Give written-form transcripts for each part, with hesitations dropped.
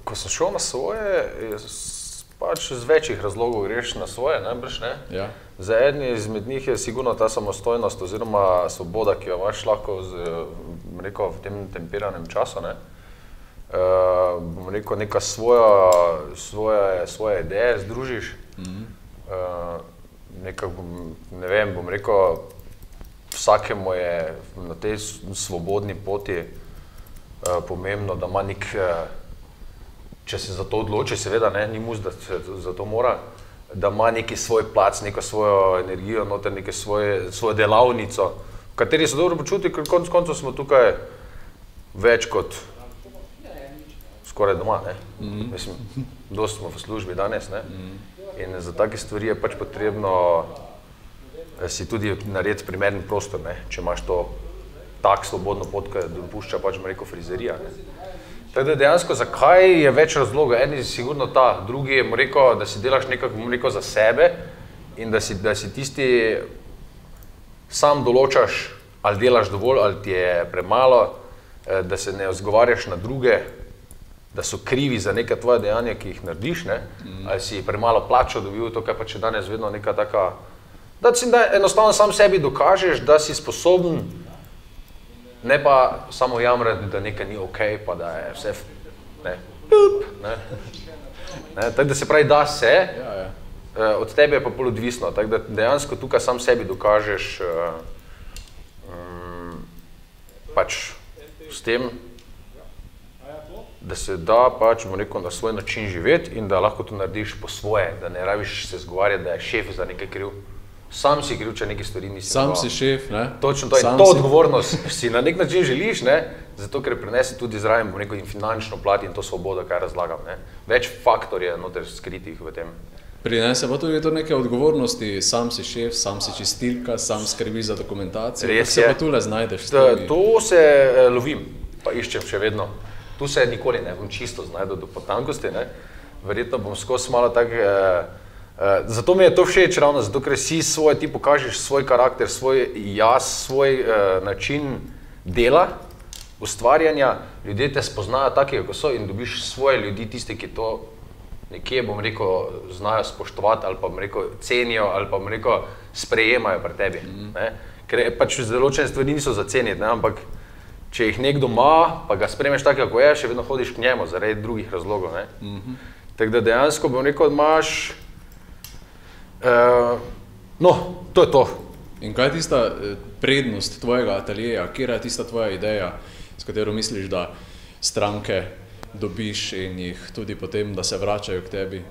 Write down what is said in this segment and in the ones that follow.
Ko sem šel na svoje, pač z večjih razlogov greš na svoje, najbrž ne. Ja. Za eni izmed njih je sigurno ta samostojnost oziroma svoboda, ki jo imaš lahko v tem tempiranem času, ne. Bom rekel, neka svoje ideje združiš. Ne vem, bom rekel, vsakemu je na tej svobodni poti pomembno, da ima nek, če se za to odloči, seveda ne, ni mus, da se za to mora, da ima neki svoj plac, neko svojo energijo, noter neke svojo delavnico, v kateri se dobro počuti, ker konec koncev smo tukaj več kot skoraj doma, ne. Mislim, dosti smo v službi danes, ne. In za take stvari je pač potrebno si tudi narediti primeren prostor, ne, če imaš to tak svobodno pot, ki dopušča pač, bom rekel, frizerija, ne. Tako da dejansko, zakaj je več razlogov? En je sigurno ta, drugi je, bom rekel, da si delaš nekako, bom rekel, za sebe in da si tisti sam določaš, ali delaš dovolj, ali ti je premalo, da se ne izgovarjaš na druge, da so krivi za neka tvoja dejanja, ki jih narediš, ne, ali si premalo plačo dobil, to, kaj pa če danes vedno neka taka, da enostavno sam sebi dokažeš, da si sposoben, ne pa samo jamrati, da nekaj ni okej, pa da je vse, ne, tako da se pravi, da se, od tebe je pa bolj odvisno, tako da dejansko tukaj sam sebi dokažeš pač s tem, da se da pač, bom rekel, na svoj način živeti in da lahko to narediš po svoje, da ne rabiš se zgovarjati, da je šef za nekaj kriv. Sam si kriv, če neke stvari nisi naredil. Sam si šef, ne? Točno to, in to odgovornost si na nek način želiš, ne? Zato, ker prinese tudi zraven, bom rekel, in finančno plat in to svobodo, kaj razlagam, ne? Več faktorjev je noter skritih v tem. Prinese pa tudi to neke odgovornosti, sam si šef, sam si čistilka, sam skrbi za dokumentacijo. Res je. Kako se pa tule znajdeš? To se lovim, pa iščem še vedno. Tu se nikoli ne bom čisto znajdel do potankosti, ne? Verjetno bom skozi malo tak, zato mi je to všeč ravno, zato ker si ti pokažeš svoj karakter, svoj jaz, svoj način dela, ustvarjanja, ljudje te spoznajo takega, kot so in dobiš svoje ljudi, tiste, ki to nekje, bom rekel, znajo spoštovati ali pa, bom rekel, cenijo ali pa, bom rekel, sprejemajo pri tebi, ne? Ker pač določene stvari niso za ceniti, ne? Ampak če jih nekdo ima, pa ga spremeš tako, kako je, še vedno hodiš k njemu zaradi drugih razlogov, ne? Tako da dejansko, bom rekel, imaš, no, to je to. In kaj je tista prednost tvojega ateljeja, kjer je tista tvoja ideja, s katero misliš, da stranke dobiš in jih tudi potem, da se vračajo k tebi?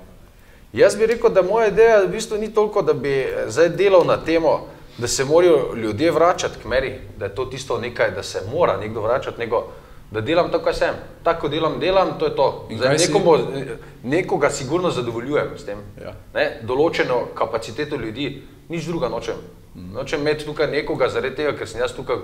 Jaz bi rekel, da moja ideja v bistvu ni toliko, da bi zdaj delal na temo, da se morajo ljudje vračati k meni, da je to tisto nekaj, da se mora nekdo vračati, nego da delam to, kaj sem. Tako delam, to je to. Zdaj, nekoga sigurno zadovoljujem s tem. Ne? Določeno kapaciteto ljudi, nič druga nočem. Nočem imeti tukaj nekoga zaradi tega, ker sem jaz tukaj,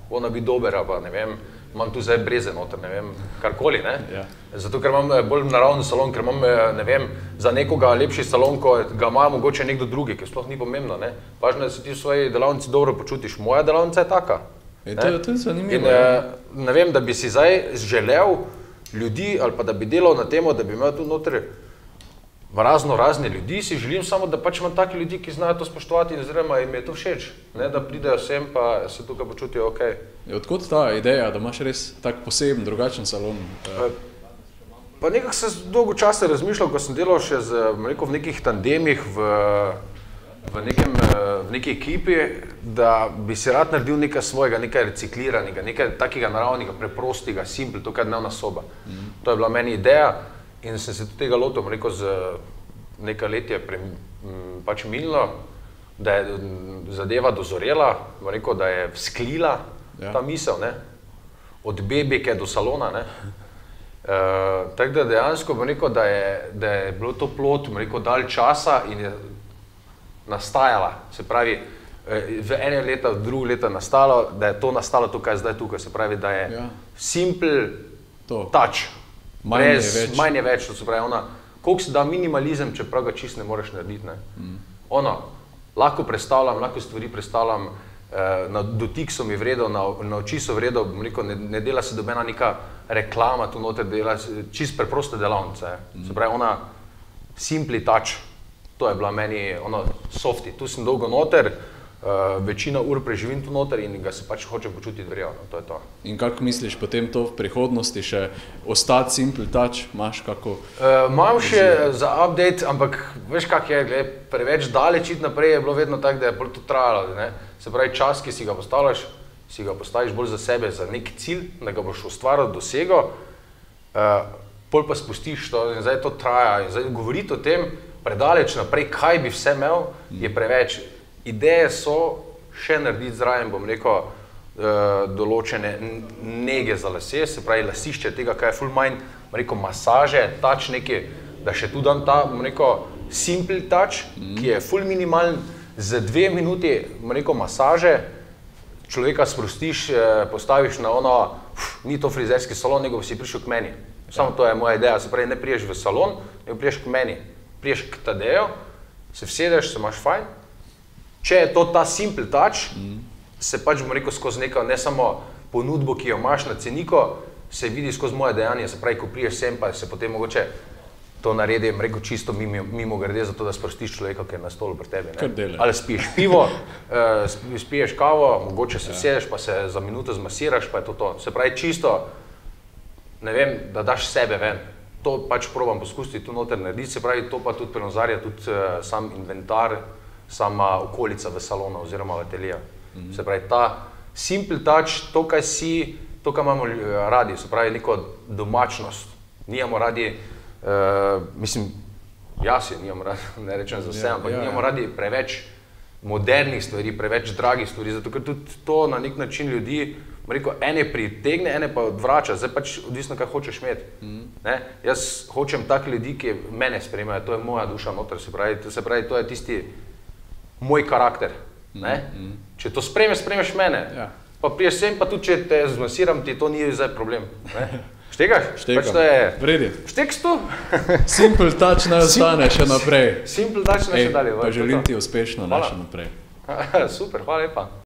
ona bi dober, pa ne vem, imam tu zdaj breze noter, ne vem, karkoli, ne. Zato, ker imam bolj naravni salon, ker imam, ne vem, za nekoga lepši salon, ko ga ima mogoče nekdo drugi, ker sploh ni pomembno, ne. Važno je, da se ti v svoji delavnici dobro počutiš. Moja delavnica je taka. To je zanimivo. In ne vem, da bi si zdaj želel ljudi, ali pa da bi delal na temo, da bi imel tu noter razne ljudi, si želim samo, da pač imam taki ljudi, ki znajo to spoštovati in oziroma jim je to všeč, ne, da pridejo sem pa se tukaj počutijo okej. Odkot ta ideja, da imaš res tak poseben, drugačen salon? Pa nekako sem dolgo časa razmišljal, ko sem delal še v nekih tandemih v neki ekipi, da bi si rad naredil nekaj svojega, nekaj recikliranega, nekaj takega naravnega, preprostega, simple, to kaj je dnevna soba. To je bila meni ideja. In sem se tudi tega lotil, rekel, z nekaj let je pač minilo, da je zadeva dozorela, rekel, da je vzklila ta misel, ne, od bebike do salona, ne. Tako da dejansko bom rekel, da je bilo to plod, rekel, dalj časa in je nastajala, se pravi, v ene leta, v drugo leta nastalo, da je to nastalo to, kaj je zdaj tukaj, se pravi, da je simple touch. Manj je več, to se pravi, koliko se da minimalizem, čeprav ga čist ne moreš narediti, ne. Lahko predstavljam, lahko stvari predstavljam, na dotik so mi vredo, na oči so vredo, bom rekel, ne dela se dobena neka reklama tu noter, dela čist preproste delavnice. Se pravi, ona simply touch, to je bila meni ona softy, tu sem dolgo noter, večina ur preživim tu noter in ga se pač hoče počutiti verjetno, to je to. In kako misliš potem to v prihodnosti še ostati simple touch, imaš kako? Imam še za update, ampak veš kak je, gled, preveč daleč iti naprej je bilo vedno tako, da je bolj to trajalo, ne? Se pravi, čas, ki si ga postaviš bolj za sebe, za nek cilj, da ga boš ustvaril, dosegel, pol pa spustiš to in zdaj to traja in zdaj govoriti o tem predaleč naprej, kaj bi vse imel, je preveč. Ideje so še narediti zraven, bom rekel, določene nege za lase, se pravi lasišče tega, kaj je ful manj, bom rekel, masaže, touch neki, da še tu dam ta, bom rekel, simple touch, ki je ful minimalen, za 2 minuti, bom rekel, masaže, človeka sprostiš, postaviš na ono, ni to frizerski salon, nego si prišel k meni. Samo to je moja ideja, se pravi, ne priješ v salon, nego priješ k meni, priješ k Tadeju, se vsedeš, se imaš fajn. Če je to ta simple touch, se pač, bom rekel, skozi neko, ne samo ponudbo, ki jo imaš na ceniko, se vidi skozi moje dejanje, se pravi, ko priješ sem, pa se potem mogoče to naredi, bom rekel, čisto mimo grede, zato da sprostiš človeka, ki je na stolu pri tebi. Ali spiješ pivo, spiješ kavo, mogoče se vsedeš, pa se za minuto zmasiraš, pa je to. Se pravi, čisto, ne vem, da daš sebe ven. To pač probam poskusiti tu noter narediti, se pravi, to pa tudi prenazarja tudi sam inventar, sama okolica v salonu oziroma v ateljeju. Se pravi, ta simple touch, to, kaj si, to, kaj imamo radi, se pravi, neko domačnost. Nijamo radi, mislim, jaz je nijamo radi, ne rečem za vse, ampak nijamo radi preveč modernih stvari, preveč dragih stvari, zato ker tudi to na nek način ljudi, rekel, ene pritegne, ene pa odvrača, zdaj pač odvisno, kaj hočeš imeti. Jaz hočem tak ljudi, ki mene sprejemajo, to je moja duša noter, se pravi, to je tisti moj karakter. Če to sprejmeš mene, pa priješ sem, pa tudi če te zmasiram, ti to ni zdaj problem. Štekaš? Štekam, vredi. Šteks tu? Simple touch naj ostane še naprej. Simple touch naj še dalje. Pa želim ti uspešno naj še naprej. Super, hvala lepa.